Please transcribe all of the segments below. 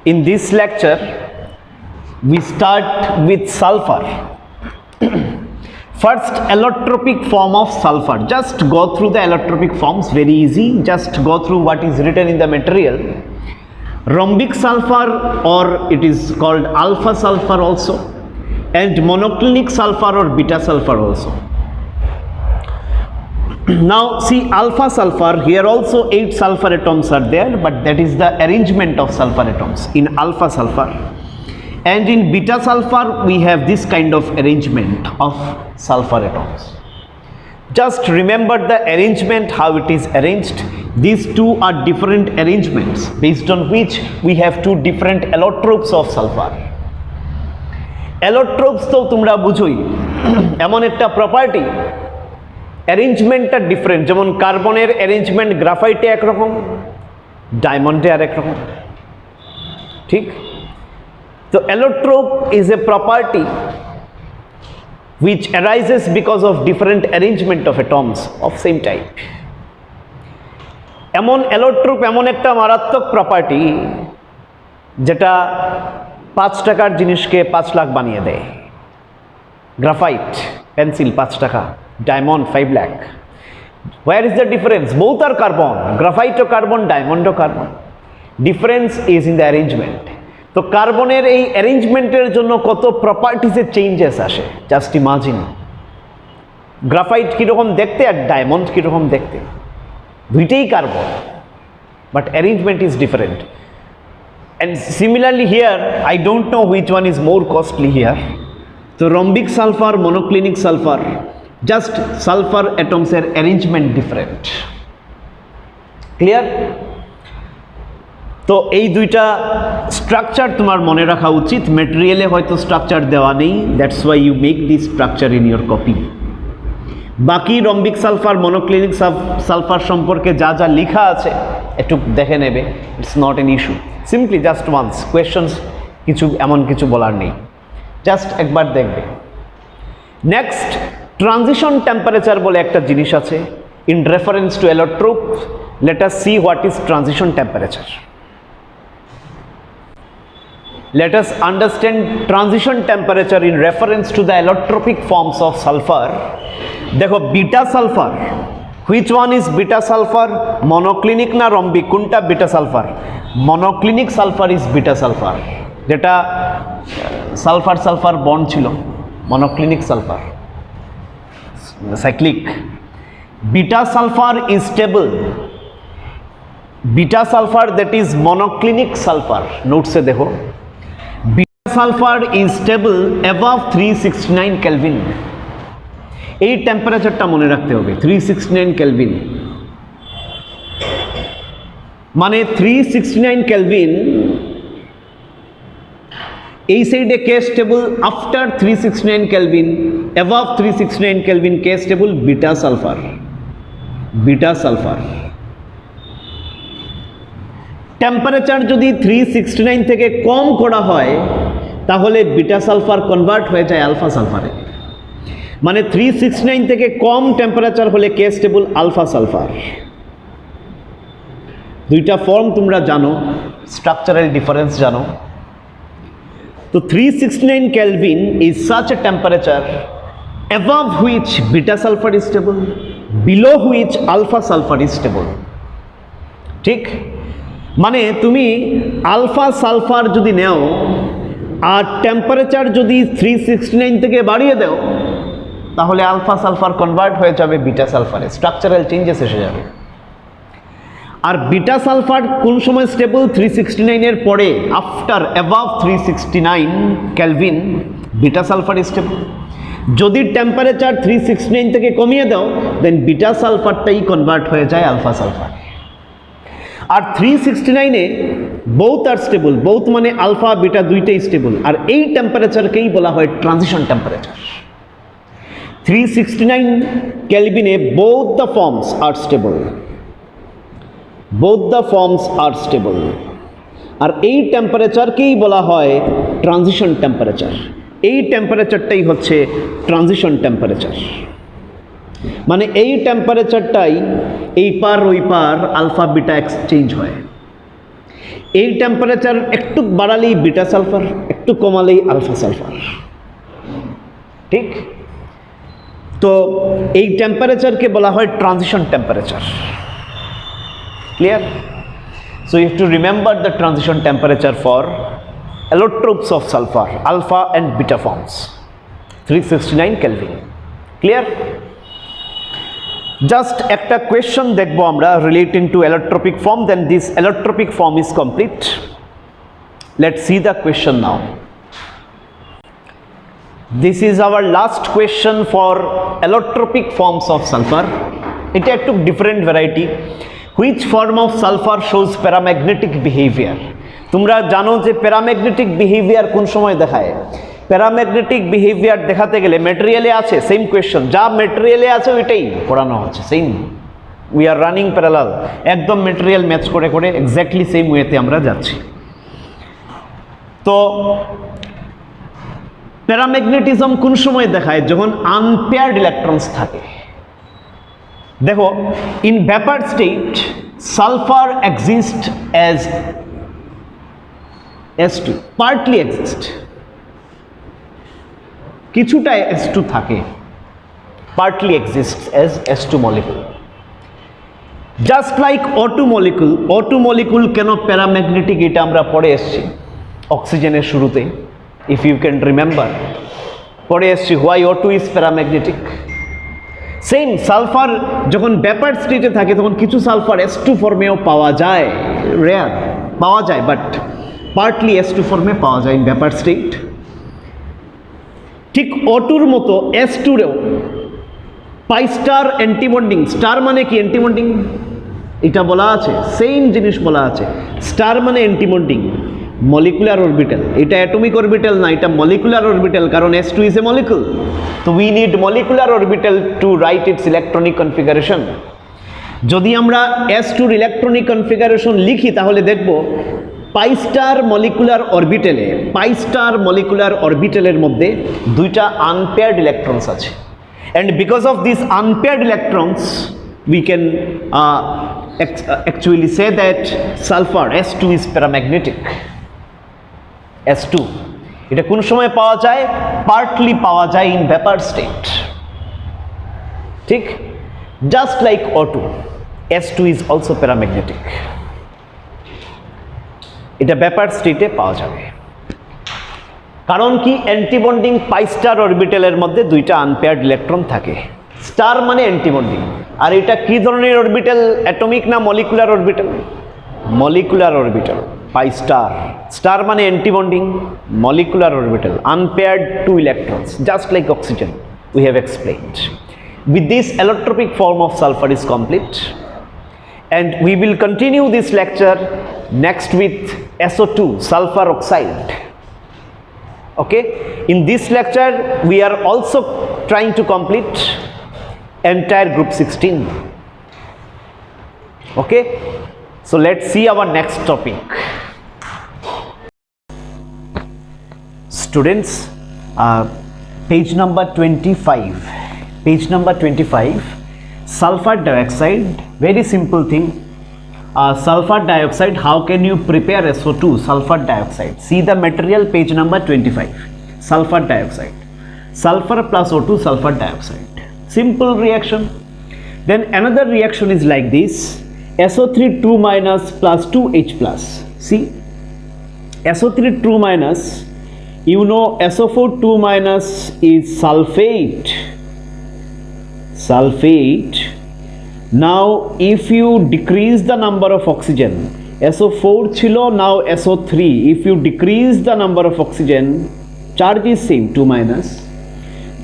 In this lecture, we start with sulfur. First, allotropic form of sulfur. Just go through the allotropic forms, very easy. Just go through what is written in the material. Rhombic sulfur, or it is called alpha sulfur also, and monoclinic sulfur or beta sulfur also. Now see alpha sulfur, here also 8 sulfur atoms are there, but that is the arrangement of sulfur atoms in alpha sulfur. And in beta sulfur we have this kind of arrangement of sulfur atoms. Just remember the arrangement, how it is arranged. These two are different arrangements based on which we have two different allotropes of sulfur. Allotropes to tumra bujhoi emon ekta property, অ্যারেঞ্জমেন্টটা different. যেমন কার্বনের arrangement গ্রাফাইটে একরকম, ডায়মন্ডে আরেক রকম, ঠিক? তো allotrope is a property which arises because of different arrangement of atoms of same type. এমন অ্যালোট্রোপ এমন একটা মারাত্মক প্রপার্টি যেটা 5 টাকার জিনিসকে 5 লাখ বানিয়ে দেয়। গ্রাফাইট পেন্সিল 5 টাকা, diamond 5 lakh. Where is the difference? Both are carbon. Graphite or carbon, diamond or carbon. Difference is in the arrangement. তো কার্বনের এই অ্যারেঞ্জমেন্টের জন্য কত প্রপার্টিসে চেঞ্জেস আসে, জাস্ট ইমাজিন। গ্রাফাইট কীরকম দেখতে আর ডায়মন্ড কীরকম দেখতে, দুইটাই carbon, but arrangement is different. And similarly here I don't know which one is more costly here. তো rhombic sulphur, monoclinic sulphur, just sulphur অ্যাটমসের অ্যারেঞ্জমেন্ট ডিফারেন্ট। ক্লিয়ার? তো এই দুইটা স্ট্রাকচার তোমার মনে রাখা উচিত। ম্যাটেরিয়ালে হয়তো স্ট্রাকচার দেওয়া নেই, that's why you make this structure in your copy. বাকি রম্বিক সালফার, মনোক্লিনিক সালফার সম্পর্কে যা যা লেখা আছে একটু দেখে নেবে, it's not an issue. Simply just once questions, কিছু এমন কিছু বলার নেই, জাস্ট একবার দেখবে। নেক্সট, ট্রানজিশন টেম্পারেচার বলে একটা জিনিস আছে in reference to allotrope. Let us see what is transition temperature. Let us understand transition temperature in reference to the allotropic forms of sulfur. देखो beta sulfur, which one is beta sulfur? Monoclinic na rhombic? Kunta beta sulfur? Monoclinic sulfur is beta sulfur, যেটা sulphur sulphur bond ছিল, monoclinic sulfur, cyclic. Beta sulfur is stable. Beta sulfur, that is monoclinic sulfur, note se dekho, sulphur is stable above 369 kelvin. এই টেম্পারেচারটা মনে রাখতে হবে, 369 kelvin. মানে 369 kelvin, এই সাইডে কে stable, after 369 kelvin, above 369 kelvin কে stable, beta sulphur. Beta sulphur temperature যদি 369 থেকে কম করা হয় তাহলে বিটা সালফার কনভার্ট হয়ে যায় আলফা সালফারে। মানে 369 থেকে কম টেম্পারেচার হলে কে স্টেবল, আলফা সালফার। দুইটা ফর্ম তোমরা জানো, স্ট্রাকচারাল ডিফারেন্স জানো। তো 369 kelvin is such a temperature above which beta sulphur is stable, below which alpha sulphur is stable. ঠিক? মানে তুমি আলফা সালফার যদি নেও আর টেম্পারেচার যদি 369 থেকে বাড়িয়ে দাও তাহলে আলফা সালফার কনভার্ট হয়ে যাবে বিটা সালফারে, স্ট্রাকচারাল চেঞ্জেস এসে যাবে। আর বিটা সালফার কোন সময় স্টেবল, 369 এর পরে, after above 369 kelvin beta sulphur stable. যদি টেম্পারেচার 369 থেকে কমিয়ে দাও দেন বিটা সালফারটাই কনভার্ট হয়ে যায় আলফা সালফার। আর 369-এ বোথ আর স্টেবল, বোথ মানে আলফা বিটা দুইটাই স্টেবল। আর এই টেম্পারেচারকেই বলা হয় ট্রানজিশন টেম্পারেচার। 369 কেলভিনে both the forms are stable, both the forms are stable. আর এই টেম্পারেচারকেই বলা হয় ট্রানজিশন টেম্পারেচার। এই টেম্পারেচারটাই হচ্ছে ট্রানজিশন টেম্পারেচার। মানে এই টেম্পারেচারটাই এই পার ওই পার আলফা বিটা এক্সচেঞ্জ হয়। এই টেম্পারেচার একটু বাড়ালেই বিটা সালফার, একটু কমালেই আলফা সালফার, ঠিক? তো এই টেম্পারেচারকে বলা হয় transition temperature. Clear? So you have to remember the transition temperature for allotropes of sulfur, alpha and beta forms, 369 Kelvin. Clear? Just একটা question দেখবো আমরা relating to allotropic form, then this allotropic form is complete. Let's see the question now. This is our last question for allotropic forms of sulfur. এটা একটু different variety. Which form of sulfur shows paramagnetic behavior? তোমরা জানো যে paramagnetic behaviour কোন সময় দেখায়? Paramagnetic behaviour দেখাতে গেলে ম্যাটেরিয়ালে আছে, সেম কোয়েশ্চন, যা ম্যাটেরিয়ালে আছে ওইটাই পড়ানো হচ্ছে, same. We are running parallel, একদম ম্যাটেরিয়াল ম্যাচ করে করে এক্স্যাক্টলি সেম ওয়েতে আমরা যাচ্ছি। তো প্যারাম্যাগনেটিজম কোন সময় দেখায়? যখন আনপেয়ার্ড ইলেকট্রনস থাকে। দেখো, in vapour state sulphur exist as S2, partly exist, কিছুটা S2 থাকে, partly exists as S2 molecule. Just like O2 molecule, O2 molecule কেন প্যারাম্যাগনেটিক এটা আমরা পড়ে এসেছি অক্সিজেনের শুরুতে, if you can remember, পড়ে এসেছি why O2 is paramagnetic. Same sulphur যখন ভ্যাপার স্টেটে থাকে তখন কিছু সালফার S2 ফর্মেও পাওয়া যায়, রেয়ার পাওয়া যায়, বাট পার্টলি S2 ফর্মে পাওয়া যায় ইন ভ্যাপার স্টেট। ঠিক O2-র মতো S2-রেও পাই স্টার অ্যান্টিবন্ডিং, স্টার মানে কি অ্যান্টিবন্ডিং, এটা বলা আছে, সেম জিনিস বলা আছে, স্টার মানে অ্যান্টিবন্ডিং, মলিকুলার অরবিটাল, এটা অ্যাটমিক অরবিটাল না, এটা মলিকুলার অরবিটাল, কারণ S2 ইজ এ মলিকুল, তো we need molecular orbital to write its electronic configuration. যদি আমরা S2-র ইলেকট্রনিক কনফিগারেশন লিখি তাহলে দেখব পাই স্টার মলিকুলার অরবিটালে, পাই স্টার মলিকুলার অরবিটালের মধ্যে দুইটা আনপেয়ার্ড ইলেকট্রনস আছে, and because of this unpaired electrons we can actually say that sulfur S2 is paramagnetic. S2 এটা কোন সময় পাওয়া যায়? পার্টলি পাওয়া যায় ইন ভ্যাপার স্টেট, ঠিক? Just like O2, S2 is also paramagnetic. এটা ভ্যাপার স্টেটে পাওয়া যাবে, কারণ কি অ্যান্টিবন্ডিং পাই স্টার অরবিটালের মধ্যে দুইটা আনপেয়ার্ড ইলেকট্রন থাকে। স্টার মানে অ্যান্টিবন্ডিং, আর এটা কি ধরনের অরবিটাল, অ্যাটমিক না molecular orbital? Molecular orbital, pi star, star মানে antibonding, molecular orbital, unpaired two electrons, just like oxygen we have explained. With this, allotropic form of sulfur is complete, and we will continue this lecture next with SO2, sulfur oxide. Okay, in this lecture we are also trying to complete entire group 16. Okay, so let's see our next topic. Students, page number 25, page number 25, sulfur dioxide, very simple thing. Sulfur dioxide, how can you prepare SO2, sulfur dioxide? See the material, page number 25, sulfur dioxide, sulfur plus O2, sulfur dioxide, simple reaction. Then another reaction is like this, SO3 2 minus plus 2H plus. See, SO3 2 minus, you know SO4 2 minus is sulfate, sulfate. Now if you decrease the number of oxygen, SO4 chilo, now SO3, if you decrease the number of oxygen, charge is same 2 minus,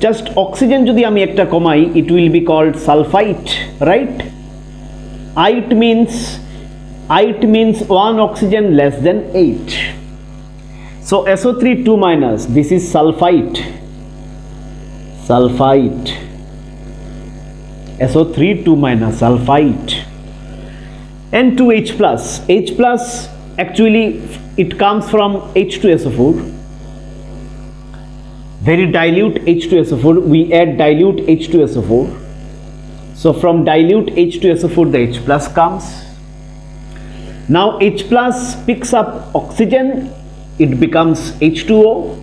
just oxygen jodi ami ekta komai, it will be called sulfite, right? It means 1 oxygen less than 8. So SO3 2 minus, this is sulfite, sulfite, SO3 2 minus, sulfite, and 2H plus. H plus actually it comes from H2SO4, very dilute H2SO4, we add dilute H2SO4, so from dilute H2SO4 the H plus comes. Now H plus picks up oxygen, it becomes H2O.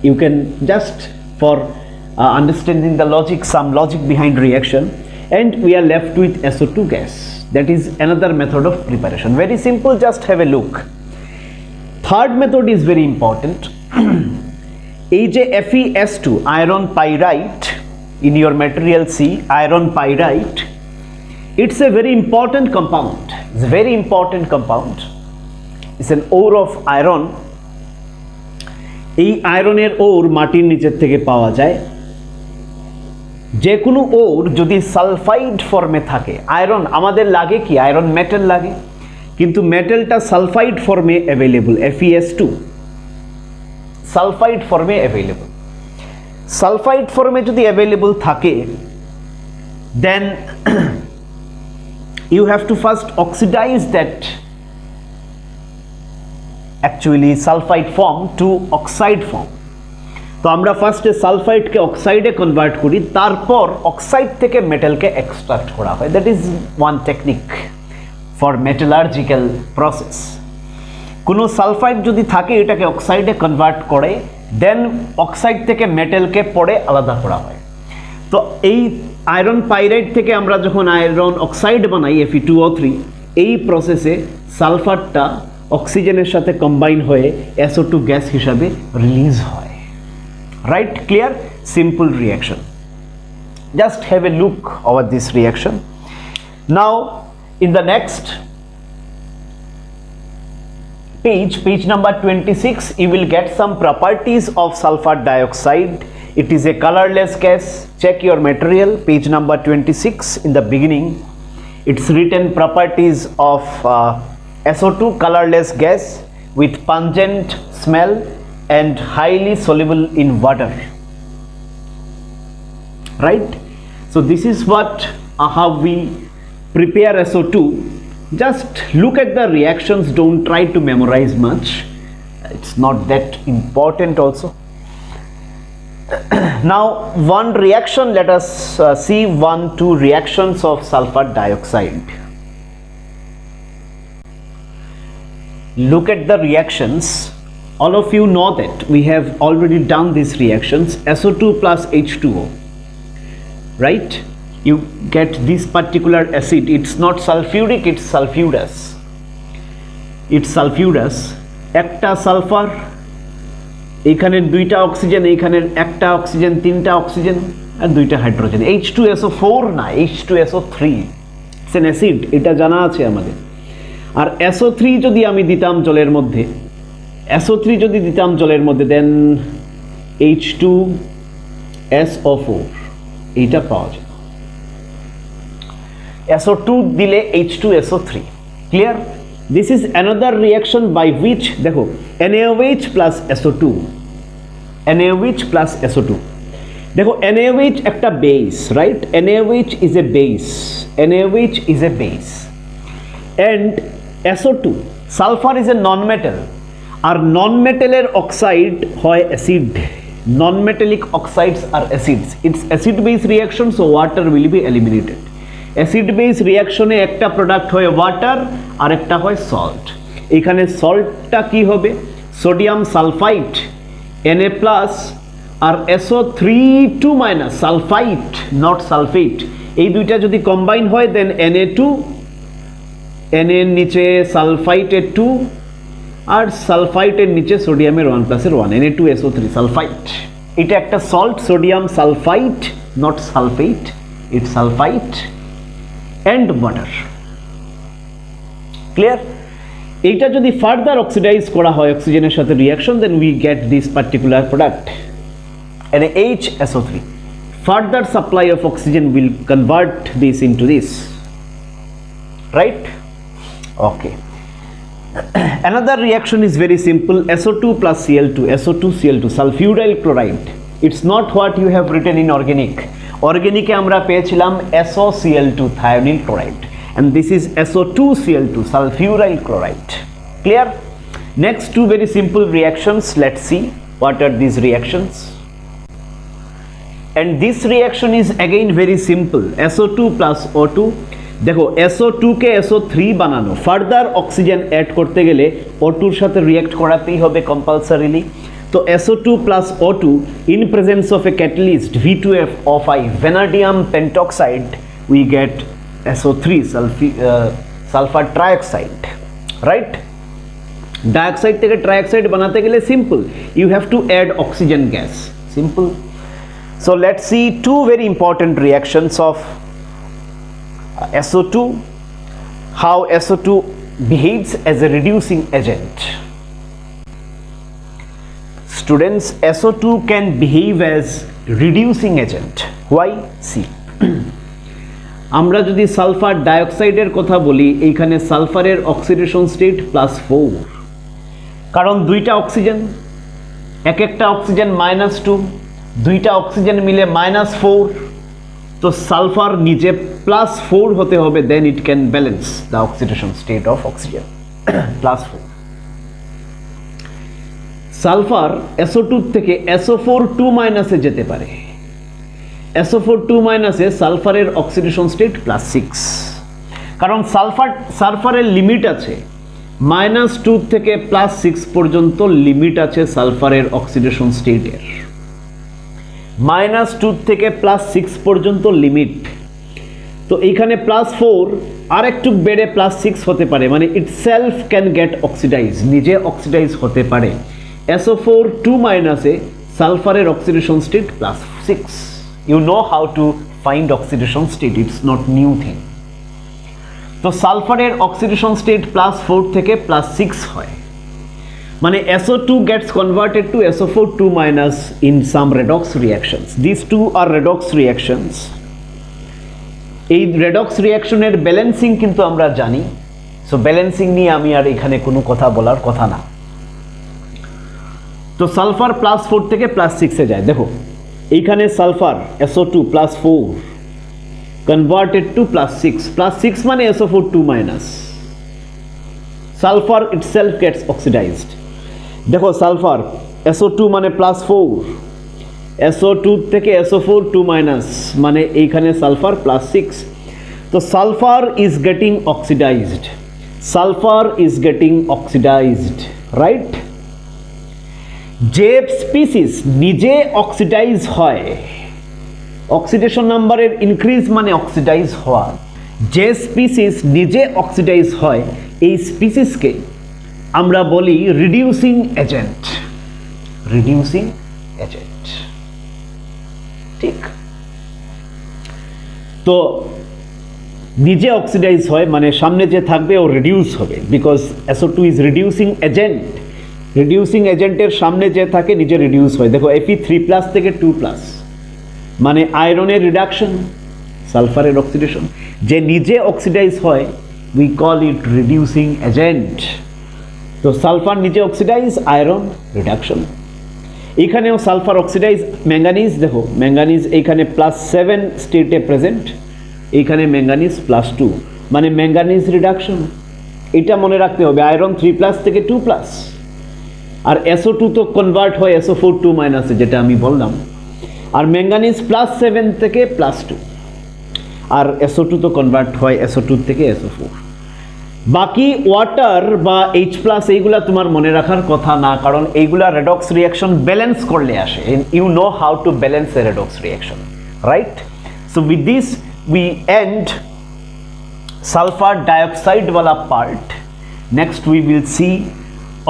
You can just for understanding the logic, some logic behind reaction, and we are left with SO2 gas. That is another method of preparation. Very simple, just have a look. Third method is very important. AgFeS2, iron pyrite, in your material C, iron pyrite. It's a very important compound. It's a very important compound. It's an ore of iron. এই আয়রনের ওর মাটির নিচের থেকে পাওয়া যায়। যে কোনো ওর যদি সালফাইড ফর্মে থাকে, আয়রন আমাদের লাগে কি, আয়রন মেটাল লাগে, কিন্তু মেটালটা সালফাইড ফর্মে অ্যাভেলেবল, FeS2 সালফাইড ফর্মে অ্যাভেলেবল। সালফাইড ফর্মে যদি অ্যাভেলেবল থাকে, দেন you have to first oxidize that actually sulfide form to oxide form. তো আমরা ফার্স্টে সালফাইডকে অক্সাইডে কনভার্ট করি, তারপর অক্সাইড থেকে মেটালকে এক্সট্রাক্ট করা হয়। That is one technique for metallurgical process. কোনো সালফাইড যদি থাকে, এটাকে অক্সাইডে কনভার্ট করে, দেন অক্সাইড থেকে মেটালকে পরে আলাদা করা হয়। তো এই আয়রন পাইরাইট থেকে আমরা যখন আয়রন অক্সাইড বানাই Fe2O3, এই প্রসেসে সালফারটা অক্সিজেনের সাথে কম্বাইন হয়ে SO2 গ্যাস হিসাবে রিলিজ হয়। Right? Clear? Simple reaction. Just have a look over this reaction. Now in the next page number 26, you will get some properties of sulfur dioxide. It is a colorless gas. Check your material, page number 26. In the beginning, it's written properties of SO2, colorless gas with pungent smell and highly soluble in water. Right? So this is what how we prepare SO2. Just look at the reactions, don't try to memorize much. It's not that important also. Now one reaction, let us see 1-2 reactions of sulfur dioxide. Look at the reactions. All of you know that we have already done these reactions. SO2 plus H2O, right? You get this particular acid. It's not sulfuric, it's sulfurous. It's sulfurous. একটা sulphur, এখানে দুইটা oxygen, এখানে একটা oxygen, তিনটা oxygen আর দুইটা hydrogen. H2SO4 না, H2SO3। It's an acid, এটা জানা আছে আমাদের। আর SO3 যদি আমি দিতাম জলের মধ্যে, SO3 যদি দিতাম জলের মধ্যে, দেন H2SO4 এইটা পাওয়া যায়। SO2 দিলে H2SO3। Clear? This is another reaction by which, দেখো, NaOH plus SO2, NaOH plus SO2, দেখো NaOH একটা base, right? NaOH is a base, NaOH is a base, and SO2, sulfur is a non-metal, আর non-metal oxide হয় acid. Non-metallic oxides are acids. It's acid-base reaction, so water will be eliminated. Acid base রিয়াকশনে একটা product হয় water আর একটা হয় salt. এখানে সল্টটা কি হবে? সোডিয়াম সালফাইট Na প্লাস আর SO3 minus sulphite, not sulphate. এই দুইটা যদি কম্বাইন হয়, দেন Na2, Na এর নিচে সালফাইটের 2 আর সালফাইটের নিচে সোডিয়ামের 1+1, Na2SO3 সালফাইট। এটা একটা salt, sodium sulphite, not sulphate, it's sulphite and water. Clear? এইটা যদি ফার্দার অক্সিডাইজ করা হয় অক্সিজেনের সাথে reaction, then we get this particular product NaHSO3. Further supply of oxygen will convert this into this. Right? Okay. Another reaction is very simple. SO2 plus Cl2, SO2Cl2, sulfuryl chloride. It's not what you have written in organic. Organic আমরা পেয়েছিলাম SOCl2, thionyl chloride, and this is SO2Cl2, sulfuryl chloride. Clear? Next two very simple reactions. Let's see what are these reactions. And this reaction is again very simple. SO2 plus O2. দেখো SO2 কে SO3 বানানো, further oxygen add করতে গেলে O2 এর সাথে react করাতেই হবে compulsorily. তো SO2 plus O2 in presence of a catalyst V2FO5 vanadium pentoxide we get SO3 sulfur trioxide, right? Dioxide থেকে ট্রাইঅক্সাইড বানাতে গেলে simple, you have to add oxygen gas, simple. So let's see two very important reactions of SO2, how SO2 behaves as a reducing agent. Students, SO2 can behave as reducing agent. Why? See, আমরা যদি sulphur ডাইঅক্সাইডের কথা বলি, এইখানে সালফারের oxidation state +4, কারণ দুইটা oxygen, এক একটা oxygen -2, দুইটা অক্সিজেন মিলে -4, তো সালফার নিজে +4 হতে হবে, then it can balance the oxidation state of oxygen +4। Sulphur SO2 থেকে SO4 2- যেতে পারে, SO4 2- সালফারের অক্সিডেশন স্টেট +6, কারণ সালফারের লিমিট আছে -2 থেকে +6 পর্যন্ত লিমিট আছে সালফারের অক্সিডেশন স্টেটের, -2 থেকে +6 পর্যন্ত লিমিট। তো এইখানে +4 আর একটু বেড়ে +6 হতে পারে, মানে itself can get oxidise, নিজে অক্সিডাইজ হতে পারে। SO4 2- সালফারের oxidation state +6। You know how to find oxidation state, it's not new thing. তো সালফারের অক্সিডেশন স্টেট +4 থেকে +6 হয়, মানে SO2 gets converted to SO4 2- in some redox reactions. These two are redox reactions. এই redox রিঅ্যাকশনের balancing কিন্তু আমরা জানি, so balancing নিয়ে আমি আর এখানে কোনো কথা বলার কথা না। তো সালফার +4 থেকে +6 যায়, দেখো এইখানে সালফার SO2 +4 কনভার্টেড টু +6 মানে SO4 2-, sulphur itself gets oxidised. দেখো সালফার SO2 মানে +4, SO2 থেকে SO4 2- মানে এইখানে সালফার +6, তো sulphur is getting oxidised, sulphur is getting oxidised, right? যে স্পিসিস নিজে অক্সিডাইজ হয়, অক্সিডেশন নাম্বারের ইনক্রিজ মানে অক্সিডাইজ হওয়া, যে স্পিসিস নিজে অক্সিডাইজ হয় এই স্পিসিসকে আমরা বলি রিডিউসিং এজেন্ট, রিডিউসিং এজেন্ট, ঠিক? তো নিজে অক্সিডাইজ হয় মানে সামনে যে থাকবে ও রিডিউস হবে, because SO2 is reducing agent, reducing এজেন্টের সামনে যে থাকে নিজে রিডিউস হয়। দেখো Fe3+ থেকে 2+, মানে আয়রনের রিডাকশন, সালফারের অক্সিডেশন, যে নিজে অক্সিডাইজ হয় we call it reducing agent. তো সালফার নিজে অক্সিডাইজ, আয়রন রিডাকশন। এখানেও সালফার অক্সিডাইজ, ম্যাঙ্গানিজ, দেখো ম্যাঙ্গানিজ এইখানে +7 স্টেটে প্রেজেন্ট, এইখানে ম্যাঙ্গানিজ +2, মানে ম্যাঙ্গানিজ রিডাকশন। এটা মনে রাখতে হবে, আয়রন 3+ থেকে 2+, আর SO2 তো কনভার্ট হয় SO4 2- যেটা আমি বললাম, আর ম্যাঙ্গানিজ +7 থেকে +2, আর SO2 তো কনভার্ট হয় SO2 থেকে SO4। বাকি ওয়াটার বা H+ এইগুলা তোমার মনে রাখার কথা না, কারণ এইগুলা রেডক্স রিঅ্যাকশন ব্যালেন্স করলে আসে, you know how to balance a redox reaction, right? So with this we end sulphur dioxide ওয়ালা part. Next we will see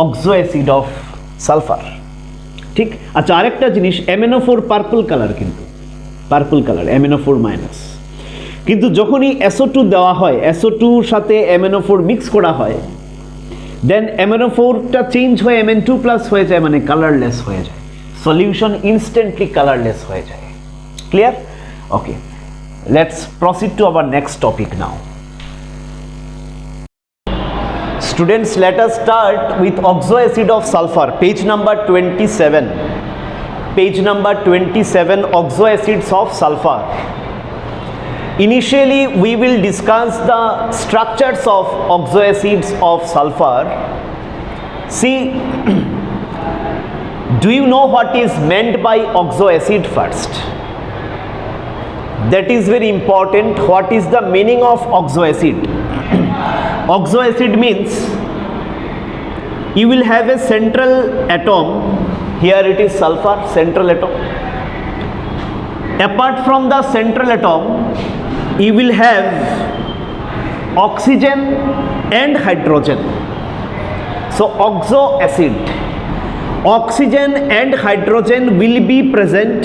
oxo acid of sulphur, ঠিক? আচ্ছা, আরেকটা জিনিস, MnO4 পার্পল কালার, কিন্তু purple colour MnO4-, কিন্তু যখনই SO2 দেওয়া হয়, SO2 সাথে MnO4 মিক্স করা হয়, দেন MnO4টা চেঞ্জ হয়ে Mn2+ হয়ে যায়, মানে কালারলেস হয়ে যায়, সলিউশন ইনস্ট্যান্টলি কালারলেস হয়ে যায়। Clear? Okay, let's proceed to our next topic now. Students, let us start with oxo acid of sulfur, page number 27. Page number 27, oxo acids of sulfur. Initially, we will discuss the structures of oxo acids of sulfur. See, do you know what is meant by oxo acid first? that is very important. What is the meaning of oxoacid? Oxoacid means you will have a central atom. Here it is sulfur, central atom. Apart from the central atom, you will have oxygen and hydrogen. So oxoacid, oxygen and hydrogen will be present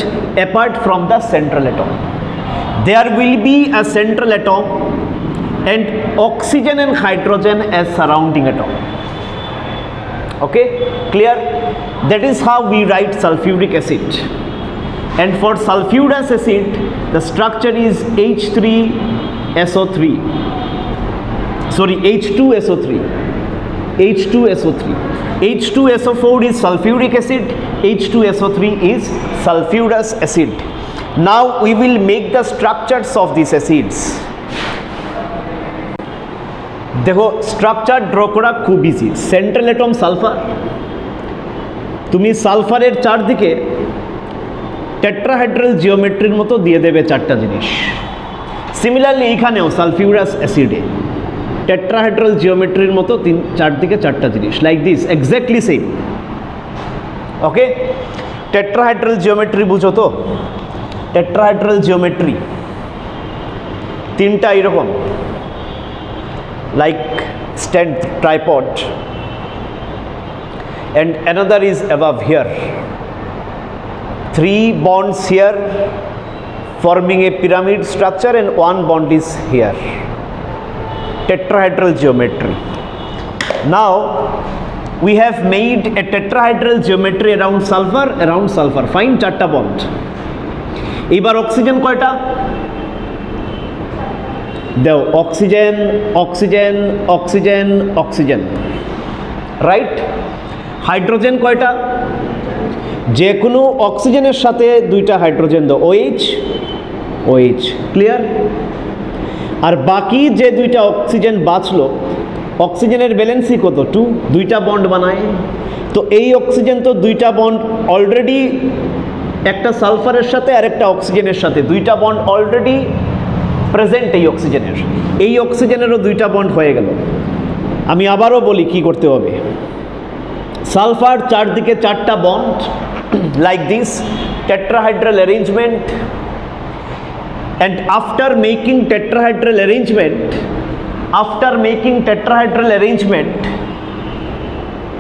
apart from the central atom. There will be a central atom and oxygen and hydrogen as surrounding atom. Okay, clear? That is how we write sulfuric acid. And for sulfurous acid, the structure is H2SO3. H2SO4 is sulfuric acid, H2SO3 is sulfurous acid. Now we will make the structures of these acids. দেখো structure draw করা খুব easy. Central atom sulphur, তুমি সালফারের চারদিকে tetrahedral জিওমেট্রির মতো দিয়ে দেবে চারটা জিনিস। সিমিলারলি এইখানেও সালফিউরাস অ্যাসিডে টেট্রাহাইড্রাল জিওমেট্রির মতো চারদিকে চারটা জিনিস, like this, exactly same. Okay, tetrahedral geometry বুঝো তো? টেট্রাহাইড্রাল জিওমেট্রি তিনটা এরকম, like stand tripod, and another is above here, 3 bonds here forming a pyramid structure and 1 bond is here. Tetrahedral geometry. Now we have made a tetrahedral geometry around sulfur, fine, 4টা bond. এবার oxygen কয়টা? দেও oxygen, oxygen, oxygen, oxygen, right? Hydrogen কয়টা? যে কোনো অক্সিজেনের সাথে 2টা হাইড্রোজেন দাও, OH, OH, ক্লিয়ার? আর বাকি যে 2টা অক্সিজেন বাঁচলো, অক্সিজেনের ব্যালেন্সই কত? 2, 2টা বন্ড বানায়। তো এই অক্সিজেন তো 2টা বন্ড অলরেডি, একটা সালফারের সাথে আর একটা অক্সিজেনের সাথে 2টা বন্ড অলরেডি প্রেজেন্ট এই অক্সিজেনের। এই অক্সিজেনেরও 2টা বন্ড হয়ে গেল। আমি আবারও বলি কি করতে হবে। সালফার চারদিকে 4টা bond, like this, tetrahedral arrangement, and after making tetrahedral arrangement,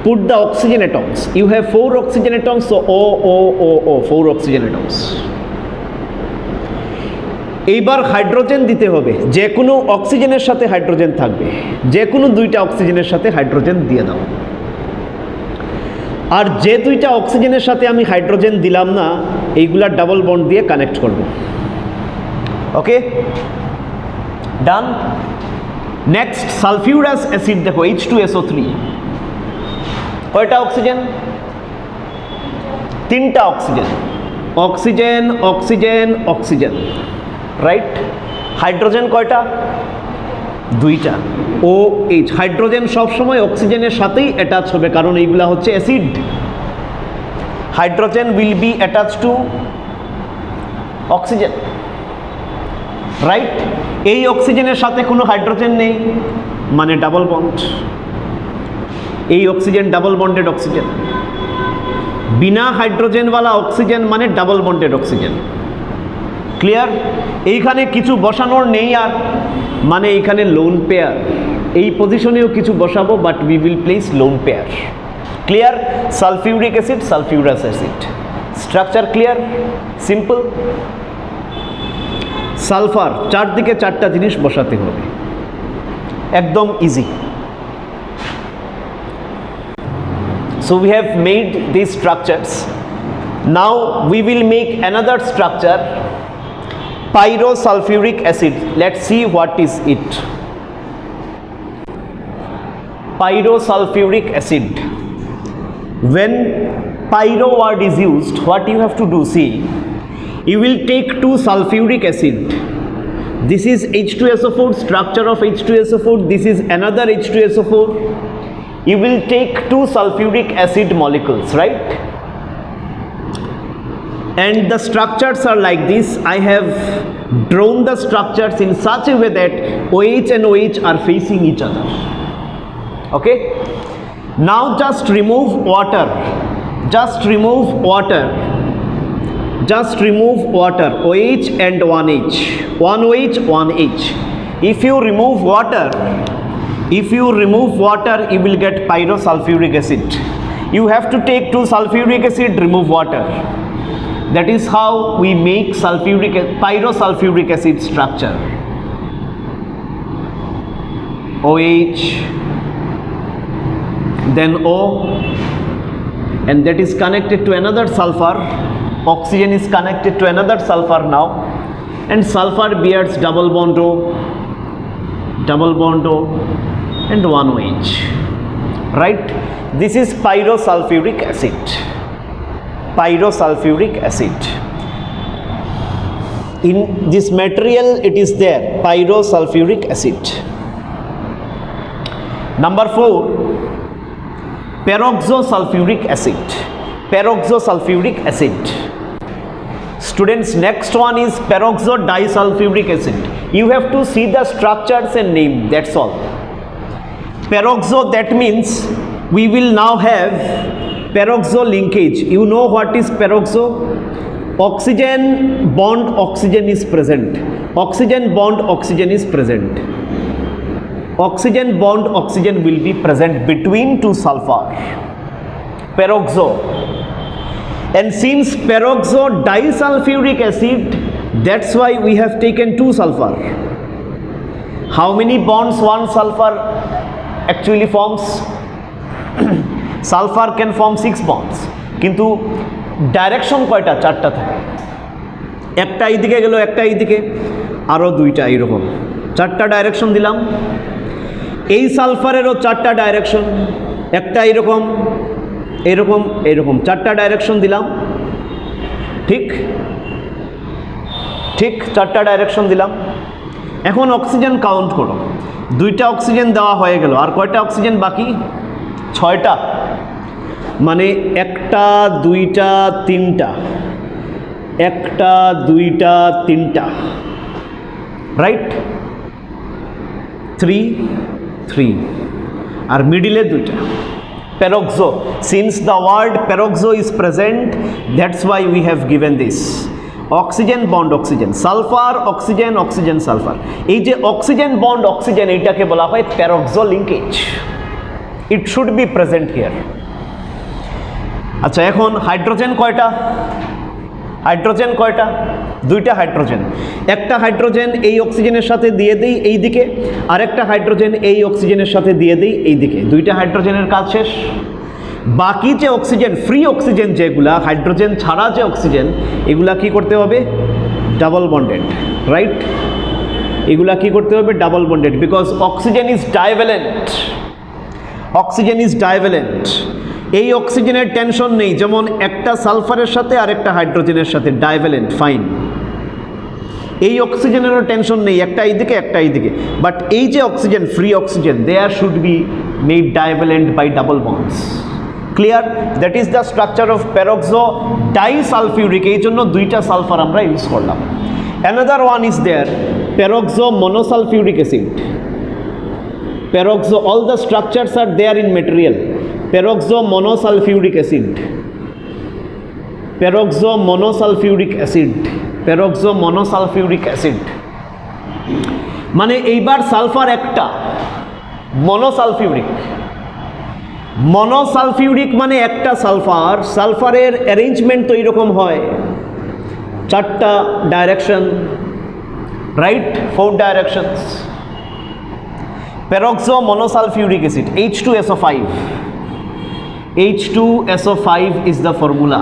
put the oxygen atoms. You have 4 oxygen atoms, so O, 4 oxygen atoms. এইবার হাইড্রোজেন দিতে হবে, যে কোনো অক্সিজেনের সাথে হাইড্রোজেন থাকবে, যে কোনো 2টা অক্সিজেনের সাথে হাইড্রোজেন দিয়ে দাও। আর যে 2টা অক্সিজেনের সাথে আমি হাইড্রোজেন দিলাম না, এইগুলা ডাবল বন্ড দিয়ে কানেক্ট করব। ওকে, ডান। নেক্সট সালফিউরাস অ্যাসিড, দেখো H2SO3, কয়টা অক্সিজেন? 3টা oxygen, oxygen, oxygen, oxygen, right? Hydrogen কয়টা? 2টা, OH। হাইড্রোজেন সবসময় অক্সিজেনের সাথেই অ্যাটাচ হবে, কারণ এইগুলা হচ্ছে acid. Hydrogen will be attach to oxygen, right? এই অক্সিজেনের সাথে কোনো হাইড্রোজেন নেই, মানে ডাবল বন্ড। এই অক্সিজেন ডাবল বন্ডেড অক্সিজেন। বিনা হাইড্রোজেনওয়ালা অক্সিজেন মানে ডাবল বন্ডেড অক্সিজেন, ক্লিয়ার? এইখানে কিছু বসানোর নেই আর, মানে এইখানে লোন পেয়ার। এই পজিশনেও কিছু বসাবো, but we will place lone pair, clear? Sulphuric acid, sulphurous acid, structure clear, simple. Sulphur চারদিকে 4টা জিনিস বসাতে হবে, একদম easy. So we have made these structures. Now we will make another structure, pyrosulfuric acid. Let's see what is it. Pyrosulfuric acid. When pyro word is used, what you have to do, see, you will take 2 sulfuric acid. This is H2SO4, structure of H2SO4. This is another H2SO4. You will take 2 sulfuric acid molecules, right? and the structures are like this. I have drawn the structures in such a way that OH and OH are facing each other. Okay, now just remove water, just remove water, just remove water, OH and 1H, 1 OH 1 H. If you remove water, you will get pyrosulfuric acid. You have to take 2 sulfuric acid, remove water. That is how we make pyrosulfuric acid structure. OH, then O, and that is connected to another sulfur. Oxygen is connected to another sulfur now, and sulfur bears double bond O, and 1 OH. Right? This is pyrosulfuric acid. Pyrosulfuric acid. In this material it is there, pyrosulfuric acid. Number 4, peroxosulfuric acid. Peroxosulfuric acid. Students, next one is peroxodisulfuric acid. You have to see the structures and name, that's all. Peroxo, that means we will now have peroxo linkage. You know what is peroxo? Oxygen bond oxygen is present. Oxygen bond oxygen is present. Oxygen bond oxygen will be present between 2 sulfur. Peroxo. And since peroxodisulfuric acid, that's why we have taken 2 sulfur. How many bonds 1 sulfur actually forms? Sulfur can form 6 bonds, কিন্তু direction কয়টা? 4টা থাকে। একটা এইদিকে গেল, একটা এইদিকে, আরও 2টা এইরকম, 4টা ডাইরেকশন দিলাম। এই সালফারেরও 4টা ডাইরেকশন, একটা এইরকম, এরকম, এরকম, 4টা ডাইরেকশন দিলাম। ঠিক ঠিক 4টা ডাইরেকশন দিলাম। এখন অক্সিজেন কাউন্ট করো। 2টা অক্সিজেন দেওয়া হয়ে গেল, আর কয়টা অক্সিজেন বাকি? 6টা। মানে 1টা 2টা 3টা, 1টা 2টা 3টা, রাইট? 3 3, আর মিডিলে 2টা। Peroxo, since the word peroxo is present, that's why we have given this. Oxygen bond oxygen, sulfur oxygen, oxygen sulfur. এই যে oxygen bond oxygen, এইটাকে বলা হয় peroxo linkage. It should be present here. আচ্ছা, এখন hydrogen কয়টা? Hydrogen কয়টা? 2টা হাইড্রোজেন। একটা হাইড্রোজেন এই অক্সিজেনের সাথে দিয়ে দেই এইদিকে, আর একটা হাইড্রোজেন এই অক্সিজেনের সাথে দিয়ে দেই এইদিকে। 2টা হাইড্রোজেনের কাজ শেষ। বাকি যে অক্সিজেন, ফ্রি অক্সিজেন যেগুলা, হাইড্রোজেন ছাড়া যে অক্সিজেন, এগুলা কি করতে হবে? Double bonded, right? এগুলা কি করতে হবে? Double bonded, because oxygen is divalent. Oxygen is divalent. এই অক্সিজেনের টেনশন নেই, যেমন একটা সালফারের সাথে আর একটা হাইড্রোজেনের সাথে ডাইভ্যালেন্ট, ফাইন। এই অক্সিজেনেরও টেনশন নেই, একটা এইদিকে একটা এইদিকে। বাট এই যে oxygen, free oxygen, there should be made divalent by double bonds. Clear? That is the structure of peroxo disulphuric. এই জন্য 2টা সালফার আমরা ইউজ করলাম। Another one is there, peroxo monosulphuric acid. Peroxo, all the structures are there in material. Peroxo monosulfuric acid. Peroxo monosulfuric acid. Peroxo monosulfuric acid. মানে এইবার sulphur একটা, মনোসালফিউরিক। মনোসালফিউরিক মানে একটা সালফার। সালফারের অ্যারেঞ্জমেন্ট তো এইরকম হয়, 4টা direction, right? 4 directions. Peroxo monosulfuric acid, H2SO5. H2SO5 is the formula.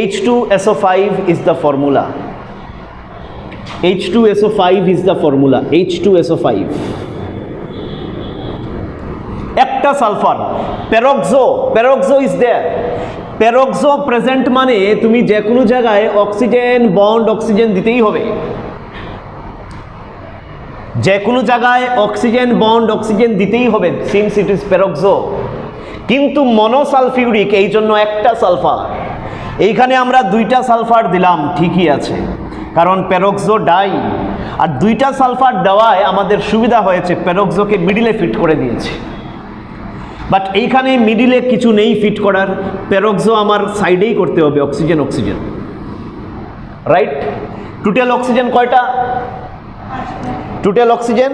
H2SO5 is the formula. H2SO5 is the formula. H2SO5. একটা sulphur, peroxo is there. Peroxo present মানে তুমি যে কোনো জায়গায় অক্সিজেন বন্ড অক্সিজেন দিতেই হবে। যে কোনো জায়গায় অক্সিজেন বন্ড অক্সিজেন দিতেই হবে, সিন্স ইট ইজ পেরক্সো। কিন্তু মনোসালফিউরিক, এই জন্য একটা সালফার। এইখানে আমরা দুইটা সালফার দিলাম, ঠিকই আছে, কারণ পেরক্সো ডাই, আর দুইটা সালফার দেওয়ায় আমাদের সুবিধা হয়েছে, পেরক্সোকে মিডিলে ফিট করে দিয়েছে। বাট এইখানে মিডিলে কিছু নেই ফিট করার, পেরক্সো আমার সাইডেই করতে হবে, oxygen oxygen, right? Total oxygen কয়টা? টোটাল অক্সিজেন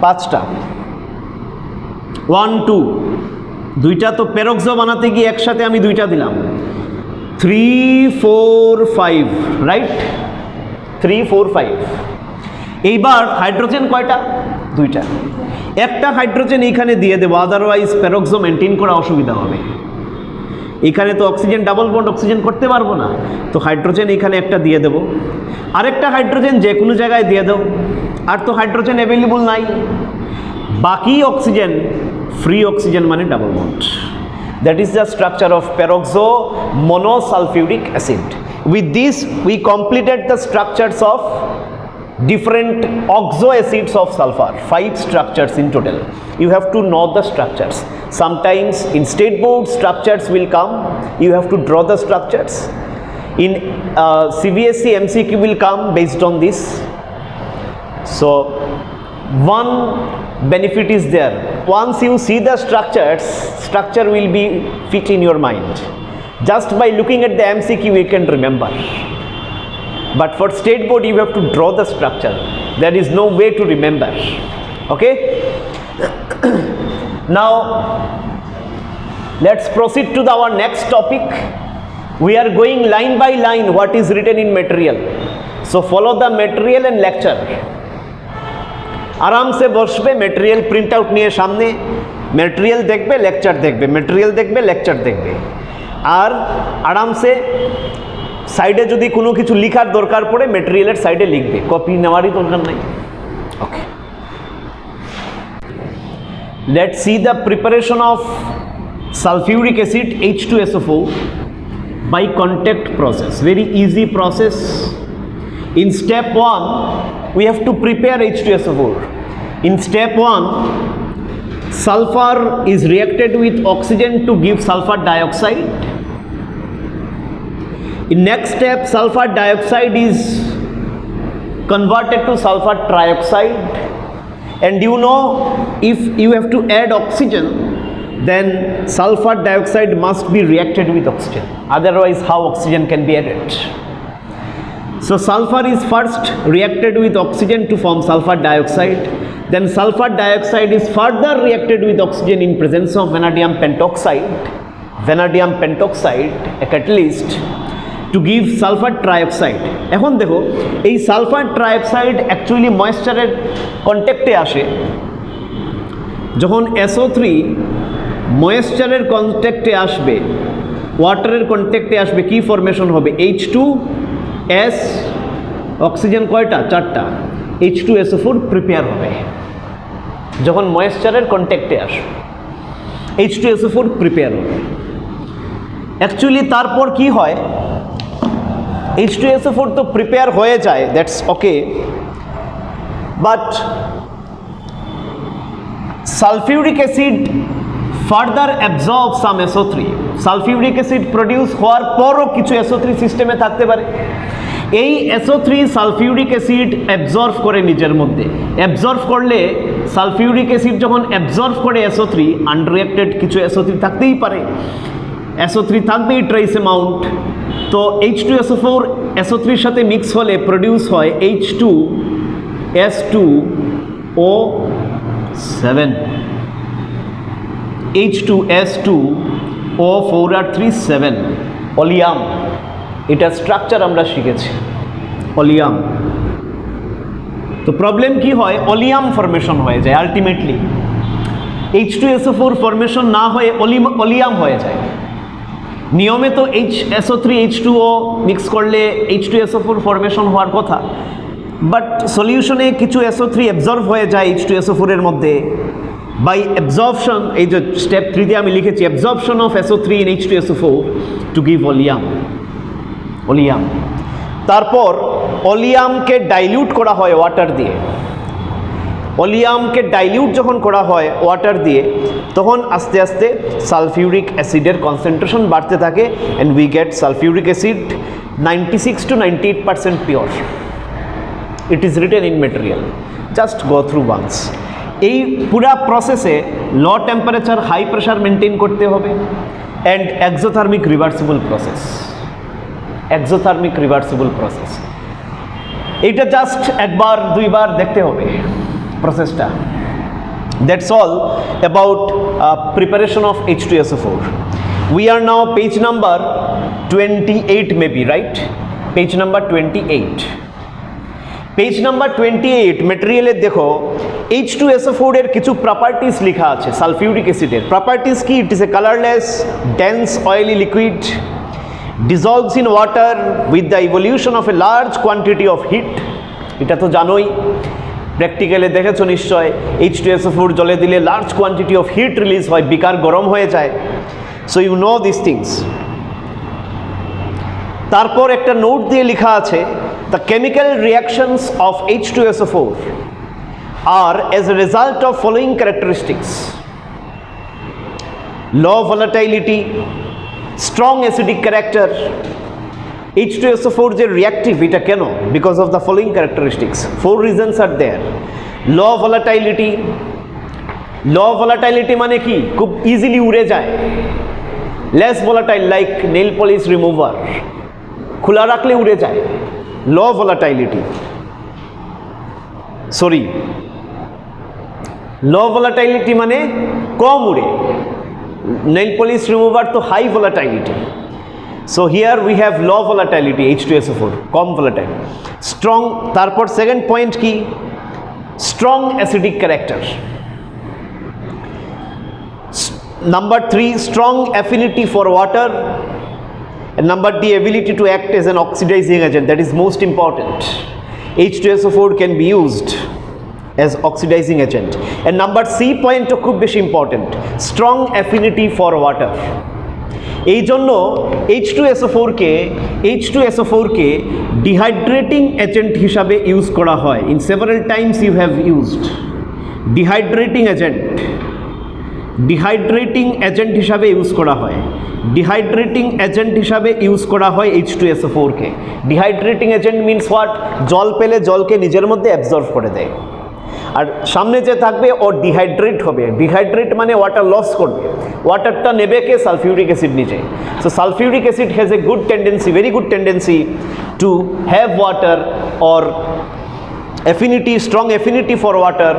5টা, 1 2, দুইটা তো পেরক্সো বানাতে গিয়ে একসাথে আমি দুইটা দিলাম, 3 4 5, রাইট? 3 4 5। এইবার হাইড্রোজেন কয়টা? দুইটা, একটা হাইড্রোজেন এইখানে দিয়ে দেবো, আদারওয়াইজ পেরক্সো মেনটেন করা অসুবিধা হবে। এখানে তো অক্সিজেন ডাবল বন্ড অক্সিজেন করতে পারবো না, তো হাইড্রোজেন এখানে একটা দিয়ে দেবো, আরেকটা হাইড্রোজেন যে কোনো জায়গায় দিয়ে দাও, আর তো হাইড্রোজেন অ্যাভেলেবল নাই, বাকি অক্সিজেন ফ্রি অক্সিজেন মানে double bond. That is the structure of peroxo monosulfuric acid. With this we completed the structures of different oxo acids of sulfur, 5 structures in total. You have to know the structures. Sometimes in state board structures will come, you have to draw the structures. In CBSE MCQ will come based on this. So one benefit is there, once you see the structures, structure will be fit in your mind. Just by looking at the MCQ you can remember, but for state board you have to draw the structure, there is no way to remember. Okay. Now let's proceed to our next topic. We are going line by line what is written in material, so follow the material and lecture. আরামসে বসবে, material print out নিয়ে সামনে, material দেখবে, lecture দেখবে, material দেখবে, lecture দেখবে, আর আরামসে সাইডে যদি কোনো কিছু লেখার দরকার পড়ে মেটেরিয়ালের সাইডে লিখবে, কপি নেওয়ারই দরকার নাই। Okay, let's see the preparation of sulphuric acid H2SO4 by contact process. Very easy process. In step 1 we have to prepare H2SO4. In step 1 sulfur is reacted with oxygen to give sulfur dioxide. In next step sulfur dioxide is converted to sulfur trioxide, and you know if you have to add oxygen then sulfur dioxide must be reacted with oxygen, otherwise how oxygen can be added? So sulfur is first reacted with oxygen to form sulfur dioxide, then sulfur dioxide is further reacted with oxygen in presence of vanadium pentoxide, a catalyst, to give sulfur trioxide. এখন দেখো এই sulphur trioxide actually ময়েশ্চারের কন্ট্যাক্টে আসে, যখন SO3 ময়েশ্চারের কন্ট্যাক্টে আসবে, ওয়াটারের কন্ট্যাক্টে আসবে, কি formation হবে? H2S, oxygen কয়টা? 4টা, H2SO4 প্রিপেয়ার হবে। যখন ময়েশ্চারের কন্ট্যাক্টে আসবে H2SO4 প্রিপেয়ার হবে। অ্যাকচুয়ালি তারপর কি হয়, H2SO4 তো প্রিপেয়ার হয়ে যায়, that's okay, but sulphuric acid further absorb some SO3। Sulphuric acid produce হওয়ার পরও কিছু SO3 সিস্টেমে থাকতে পারে, এই SO3 সালফিউরিক অ্যাসিড অ্যাবজর্ব করে নিজের মধ্যে, অ্যাবজর্ব করলে সালফিউরিক অ্যাসিড যখন অ্যাবজর্ব করে SO3, আনরিঅ্যাক্টেড কিছু SO3 থাকতেই পারে, SO3 থাকবেই ট্রেস অ্যামাউন্ট, তো H2SO4 SO3 সাথে মিক্স হলে প্রডিউস হয় H2S2O7, H2S2O4 আর 3 7, অলিয়াম। এটা স্ট্রাকচার আমরা শিখেছি, অলিয়াম। তো প্রবলেম কি হয়, অলিয়াম ফরমেশন হয়ে যায়, আলটিমেটলি H2SO4 ফরমেশন না হয়ে অলিয়াম হয়ে যায়। নিয়মে তো SO3 H2O মিক্স করলে H2SO4 ফরমেশন হওয়ার কথা, বাট সলিউশনে কিছু SO3 অ্যাবজর্ব হয়ে যায় H2SO4 এর মধ্যে, বাই অ্যাবজর্পশন, এই যে স্টেপ 3 তে আমি লিখেছি, absorption of SO3 in H2SO4 to give oleum. তারপর অলিয়ামকে ডাইলিউট করা হয় ওয়াটার দিয়ে, অলিয়ামকে ডাইলিউট যখন করা হয় ওয়াটার দিয়ে তখন আস্তে আস্তে সালফিউরিক অ্যাসিডের কনসেন্ট্রেশন বাড়তে থাকে and we get sulphuric acid 96 to 98% pure. It is written in material, just go through once. এই পুরা প্রসেসে low temperature high pressure maintain করতে হবে and exothermic reversible process, exothermic reversible process. এইটা জাস্ট একবার দুইবার দেখতে হবে প্রসেসটা। That's all about preparation of H2SO4. We are now page number 28 maybe, right? Page number 28. Page number 28 মেটেরিয়ালে দেখো H2SO4 এর কিছু প্রপার্টিজ লেখা আছে সালফিউরিক অ্যাসিডের। প্রপার্টিজ কি? It is a colourless dense oily liquid, dissolves in water with the evolution of a large quantity of heat। এটা তো জানোই, প্র্যাকটিক্যালে দেখেছো নিশ্চয়, H2SO4 জলে দিলে large quantity of heat release হয়, বিকার গরম হয়ে যায়। So you know this things. তারপর একটা নোট দিয়ে লেখা আছে the chemical reactions of H2SO4 are as a result of following characteristics: low volatility, strong acidic character। H2SO4 যে reactive এটা কেন? because of the following characteristics, 4 reasons are there। low volatility, low volatility মানে কি? খুব easily উড়ে যায়। less volatile like nail polish remover, খোলা রাখলে উড়ে যায়। Low volatility, sorry, low volatility মানে কম উড়ে। নেল পলিশ রিমুভার তো high volatility. So here we have low volatility H2SO4, কম ভলাটাইল। স্ট্রং, তারপর সেকেন্ড পয়েন্ট কি? Strong acidic character. Number 3, strong affinity for water. And number D, ability to act as an oxidizing agent, that is most important. H2SO4 can be used as oxidizing agent. And number C point to খুব বেশি important, strong affinity for water। এই জন্য H2SO4 কে dehydrating agent হিসাবে use করা হয়। In several times you have used dehydrating agent, dehydrating agent হিসাবে use করা হয়। ডিহাইড্রেটিং এজেন্ট হিসাবে ইউজ করা হয় H2SO4 কে। Dehydrating agent means what? জল পেলে জলকে নিজের মধ্যে অ্যাবজর্ব করে দেয়, আর সামনে যে থাকবে ও ডিহাইড্রেট হবে। ডিহাইড্রেট মানে ওয়াটার লস করবে, ওয়াটারটা নেবে কে? সালফিউরিক অ্যাসিড নিজে। So sulphuric acid has a good tendency, very good tendency to have water or affinity, strong affinity for water,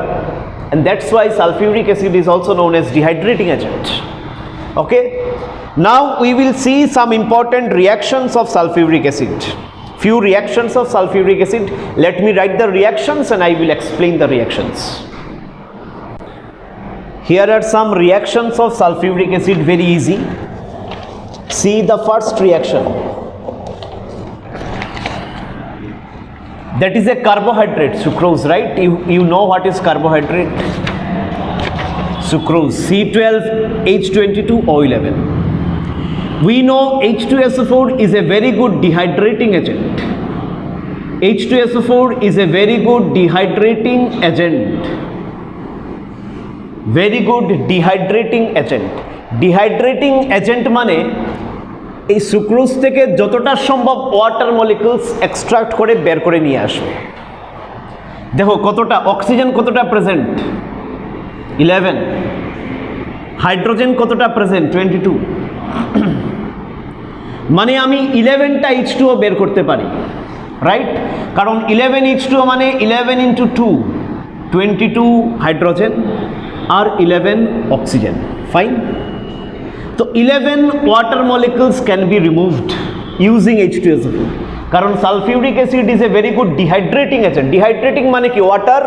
and that's why sulfuric acid is also known as dehydrating agent. Okay, now we will see some important reactions of sulfuric acid. Few reactions of sulfuric acid. Let me write the reactions and I will explain the reactions. Here are some reactions of sulfuric acid, very easy. See the first reaction. That is a carbohydrate, sucrose, right? You know what is carbohydrate? Sucrose, C12H22O11. We know H2SO4 is a very good dehydrating agent. H2SO4 is a very good dehydrating agent. Very good dehydrating agent. Dehydrating agent মানে এই sucrose থেকে যতটা সম্ভব water molecules extract করে বের করে নিয়ে আসবে। দেখো কতটা অক্সিজেন কতটা প্রেজেন্ট 11, হাইড্রোজেন কতটা প্রেজেন্ট 22, মানে আমি 11টা H2O বের করতে পারি, রাইট? কারণ 11 H2O মানে 11 into 2 22 হাইড্রোজেন আর 11 অক্সিজেন, ফাইন। তো 11 water molecules can be removed using H2SO4, কারণ sulphuric acid is a very good dehydrating agent. Dehydrating মানে কি? ওয়াটার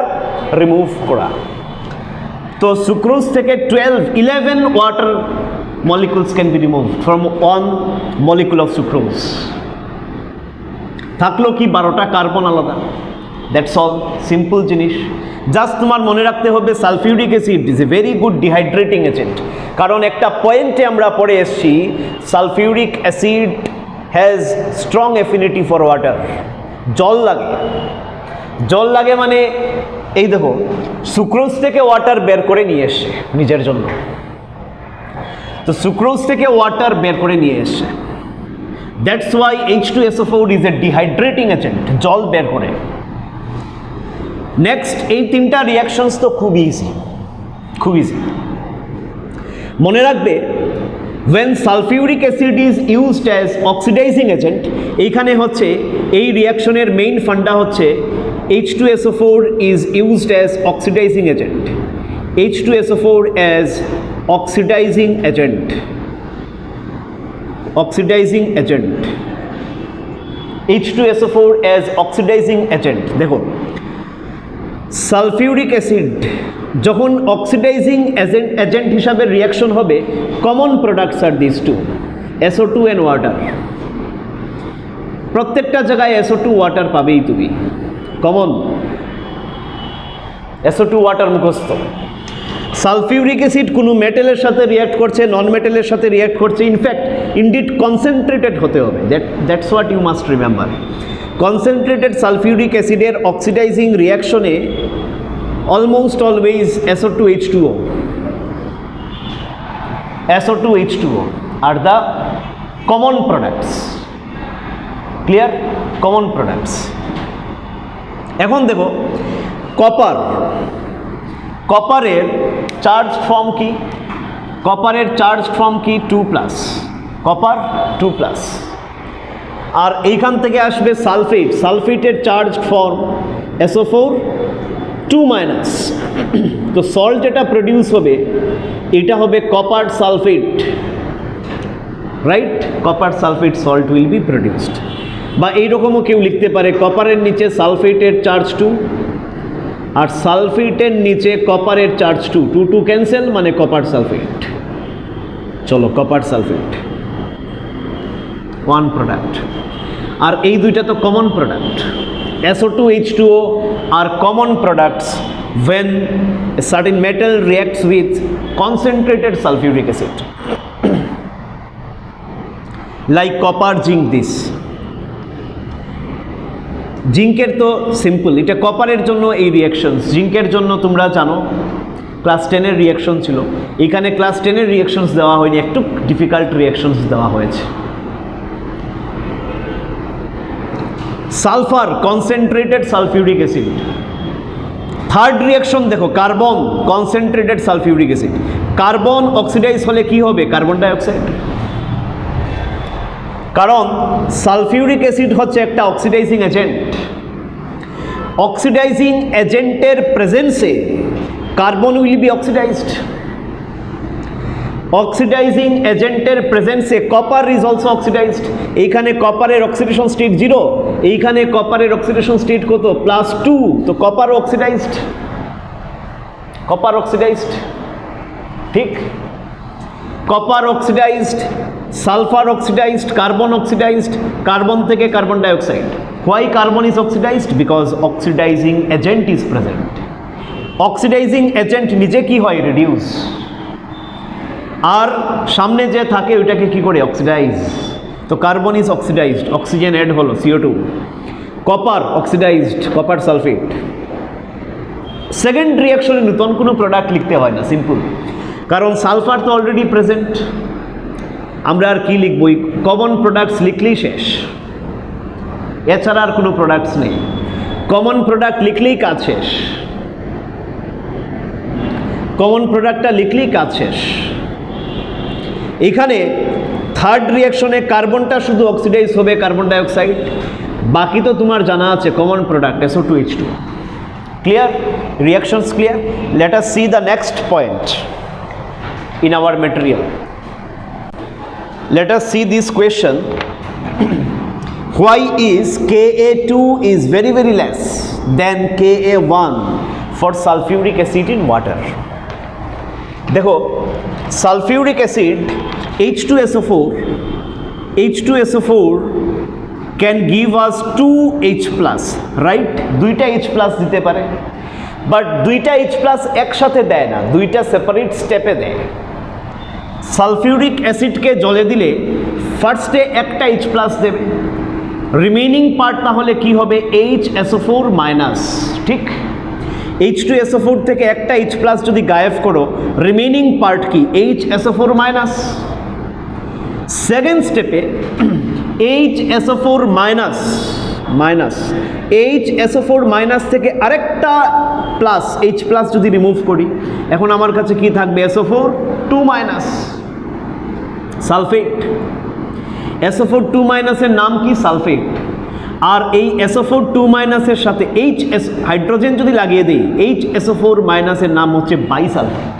রিমুভ করা। তো সুক্রোজ থেকে 11 water molecules can be removed from one molecule of sucrose. থাকলো কি 12টা carbon আলাদা। দ্যাটস অল, সিম্পল জিনিস। জাস্ট তোমার মনে রাখতে হবে sulphuric acid is a very good dehydrating agent, কারণ একটা পয়েন্টে আমরা পড়ে এসেছি sulphuric acid has strong affinity for water. জল লাগে, জল লাগে মানে এই দেখো সুক্রোজ থেকে ওয়াটার বের করে নিয়ে এসছে নিজের জন্য, তো সুক্রোজ থেকে ওয়াটার বের করে নিয়ে এসছে, that's why H2SO4 is a dehydrating agent, জল বের করে। নেক্সট, এই তিনটা রিয়াকশনস তো খুব ইজি, খুব ইজি মনে রাখবে। when sulfuric acid is used as oxidizing agent, এইখানে হচ্ছে এই রিয়াকশনের মেইন ফান্ডা হচ্ছে H2SO4 is used as oxidizing agent, H2SO4 as oxidizing agent, oxidizing agent, H2SO4 as oxidizing agent। দেখো সালফিউরিক অ্যাসিড যখন অক্সিডাইজিং এজেন্ট হিসাবে রিয়াকশন হবে, কমন প্রোডাক্টস আর this two, SO2 and water. প্রত্যেকটা জায়গায় SO2 ওয়াটার পাবেই তুমি, কমন SO2 ওয়াটার মুখস্থ। সালফিউরিক অ্যাসিড কোনো মেটালের সাথে রিয়াক্ট করছে, নন মেটালের সাথে রিয়াক্ট করছে, ইনফ্যাক্ট ইনডিড কনসেন্ট্রেটেড হতে হবে, that's what you must remember. Concentrated sulphuric অ্যাসিডের অক্সিডাইজিং রিয়াকশনে almost always SO2H2O, SO2H2O are the common products. Clear? Common products. এখন দেখো কপার, কপারের চার্জ ফর্ম কি? কপারের চার্জ ফর্ম কি? 2+, কপার 2+। আর এইখান থেকে আসবে সালফেট, সালফেটের চার্জ ফর্ম SO4 2-। তো সল্ট যেটা প্রডিউস হবে এটা হবে copper sulphate, right? Copper sulphate salt will be produced. বা এইরকমও কেউ লিখতে পারে কপারের নিচে সালফেটের চার্জ 2 আর সালফেটের নিচে কপারের চার্জ 2, 2 2 ক্যান্সেল, মানে কপার সালফেট। চলো কপার সালফেট ওয়ান প্রোডাক্ট। আর এই দুইটা তো common product, SO2H2O are common products when a certain metal reacts with concentrated sulfuric acid like copper, zinc, this। জিঙ্কের তো সিম্পল, এটা কপারের জন্য এই রিয়াকশনস, জিঙ্কের জন্য তোমরা জানো ক্লাস 10-এর রিয়াকশন ছিল, এখানে ক্লাস 10-এর রিয়াকশনস দেওয়া হয়নি, একটু ডিফিকাল্ট রিয়াকশনস দেওয়া হয়েছে। Sulphur concentrated sulphuric acid. Third reaction দেখো carbon concentrated sulphuric acid. Carbon oxidise হলে কি হবে? Carbon dioxide. কারণ সালফিউরিক অ্যাসিড হচ্ছে একটা অক্সিডাইজিং এজেন্ট, অক্সিডাইজিং এজেন্টের প্রেজেন্সে carbon will be oxidised. Oxidising এজেন্টের প্রেজেন্সে কপার ইজ অলসো অক্সিডাইজড। এইখানে কপারের অক্সিডেশন স্টেট 0, এইখানে কপারের অক্সিডেশন স্টেট কত? +2, তো কপার অক্সিডাইজড, কপার অক্সিডাইজড, ঠিক? Copper oxidised, sulphur oxidised, carbon oxidised, carbon থেকে carbon dioxide. Why carbon is oxidised? Because oxidising agent is present. Oxidising agent নিজে কি হয়? রিডিউস। আর সামনে যে থাকে ওইটাকে কি করে? অক্সিডাইজ। তো carbon is oxidised, oxygen add হলো CO2। Copper oxidised, copper sulphate. Second রিয়াকশনে নতুন কোনো প্রোডাক্ট লিখতে হয় না, সিম্পল, কারণ সালফার তো অলরেডি প্রেজেন্ট। আমরা আর কি লিখব? কমন প্রোডাক্টস লিখলেই শেষ, এছাড়া আর কোনো প্রোডাক্টস নেই। কমন প্রোডাক্ট লিখলেই কাজ শেষ, কমন প্রোডাক্টটা লিখলেই কাজ শেষ। এখানে থার্ড রিয়াকশনে কার্বনটা শুধু অক্সিডাইজ হবে, কার্বন ডাইঅক্সাইড, বাকি তো তোমার জানা আছে common product SO2H2। Clear? Reactions clear? Late us C the next point in our material. Let us see this question. Why is Ka2 is very very less than Ka1 for sulfuric acid in water? দেখো sulphuric acid H2SO4 can give us 2H+, right? দুইটা H+ দিতে পারে, but দুইটা H+ একসাথে দেয় না, দুইটা separate স্টেপে দেয়। সালফিউরিক অ্যাসিডকে জলে দিলে ফার্স্টে একটা H+ দেবে, রিমেইনিং পার্ট তাহলে কি হবে? HSO4-, ঠিক? H2SO4 থেকে একটা H প্লাস যদি গায়েব করো, রিমেইনিং পার্ট কি? HSO4 minus. সেকেন্ড স্টেপে HSO4 মাইনাস HSO4 মাইনাস থেকে আরেকটা প্লাস H প্লাস যদি রিমুভ করি, এখন আমার কাছে কি থাকবে? SO4 2 minus, sulphate. SO4 2 মাইনাসের নাম কি? সালফেট। আর এই SO4 2 মাইনাসের সাথে হাইড্রোজেন যদি লাগিয়ে দিই, HSO4 মাইনাসের নাম হচ্ছে বাইসালফেট।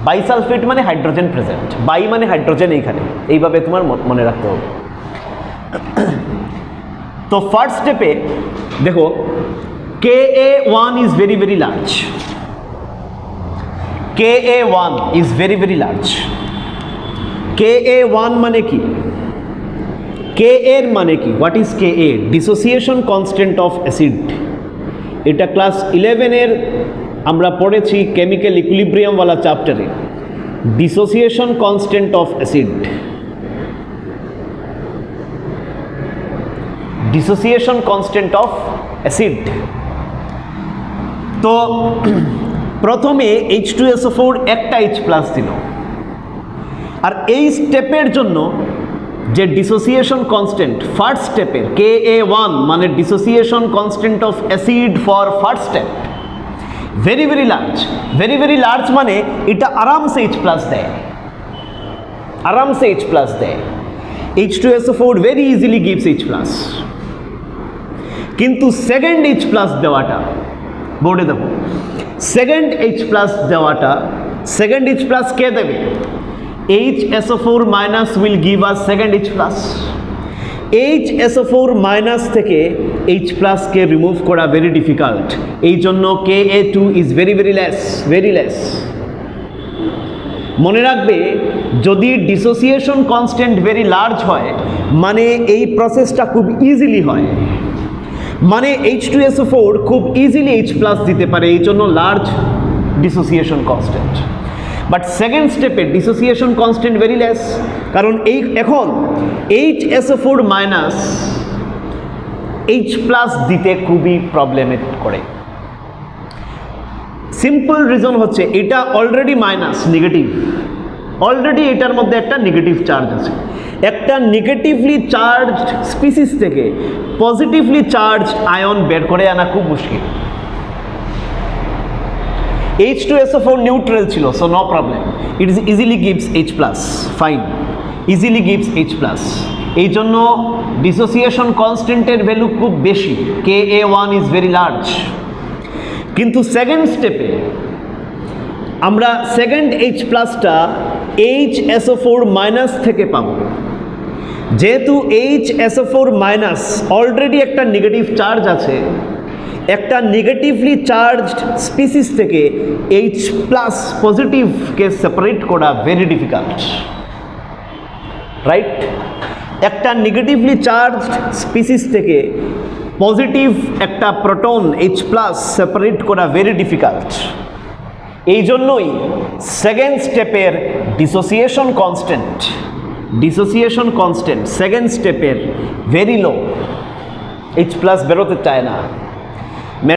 বাইসালফেট মানে হাইড্রোজেন প্রেজেন্ট, বাই মানে হাইড্রোজেন এইখানে, এইভাবে তোমার মনে রাখতে হবে। তো ফার্স্ট স্টেপে দেখো Ka1 is very very large, Ka1 is very very large. Ka1 মানে কি? Ka এর মানে কি? What is Ka? Dissociation constant of acid. এটা ক্লাস 11 এর আমরা পড়েছি কেমিক্যাল ইকুইলিব্রিয়ামওয়ালা চ্যাপ্টারে, dissociation constant of acid. Dissociation constant of acid. তো প্রথমে H2SO4 একটা H প্লাস দিল, আর এই স্টেপের জন্য যে ডিসোসিয়েশন কনস্ট্যান্ট ফার্স্ট স্টেপের Ka1 মানে dissociation constant of acid for first step, very very large. Very very large মানে এটা আরামসে H প্লাস দেয়, আরামসে H প্লাস দেয়। H2SO4 very easily gives H plus. কিন্তু সেকেন্ড H প্লাস দেওয়াটা, বোর্ডে দেখো, সেকেন্ড H প্লাস দেওয়াটা, সেকেন্ড H প্লাস কে দেবে? HSO4 minus will give us second H plus. HSO4 minus থেকে H প্লাসকে রিমুভ করা ভেরি ডিফিকাল্ট, এই জন্য Ka2 is very very less, very less. মনে রাখবে, যদি ডিসোসিয়েশন কনস্ট্যান্ট ভেরি লার্জ হয় মানে এই প্রসেসটা খুব ইজিলি হয়, মানে H2SO4 খুব ইজিলি H প্লাস দিতে পারে, এই জন্য large dissociation constant. But second স্টেপে ডিসোসিয়েশন কনস্ট্যান্ট ভেরি লেস, কারণ এখন HSO4 মাইনাস H প্লাস দিতে খুবই প্রবলেমেট করে। সিম্পল রিজন হচ্ছে এটা অলরেডি মাইনাস, নেগেটিভ, অলরেডি এটার মধ্যে একটা নেগেটিভ চার্জ আছে। একটা নেগেটিভলি চার্জড স্পিসিস থেকে পজিটিভলি চার্জড আয়ন বের করে আনা খুব মুশকিল। H2SO4 নিউট্রাল ছিল, so no problem, it is easily gives H plus, fine, easily gives H plus. এই জন্য ডিসোসিয়েশন কনস্ট্যান্টের ভ্যালু খুব বেশি, Ka1 ইজ ভেরি লার্জ। কিন্তু সেকেন্ড স্টেপে আমরা সেকেন্ড H প্লাসটা HSO4 মাইনাস থেকে পাবো। যেহেতু HSO4 মাইনাস অলরেডি একটা নেগেটিভ চার্জ আছে, একটা নেগেটিভলি চার্জড স্পিসিস থেকে H প্লাস পজিটিভকে সেপারেট করা ভেরি ডিফিকাল্ট, রাইট? একটা নেগেটিভলি চার্জড স্পিসিস থেকে পজিটিভ একটা প্রোটন H প্লাস সেপারেট করা ভেরি ডিফিকাল্ট। এই জন্যই সেকেন্ড স্টেপের ডিসোসিয়েশন কনস্ট্যান্ট সেকেন্ড স্টেপের ভেরি লো, H প্লাস বেরোতে চায় না।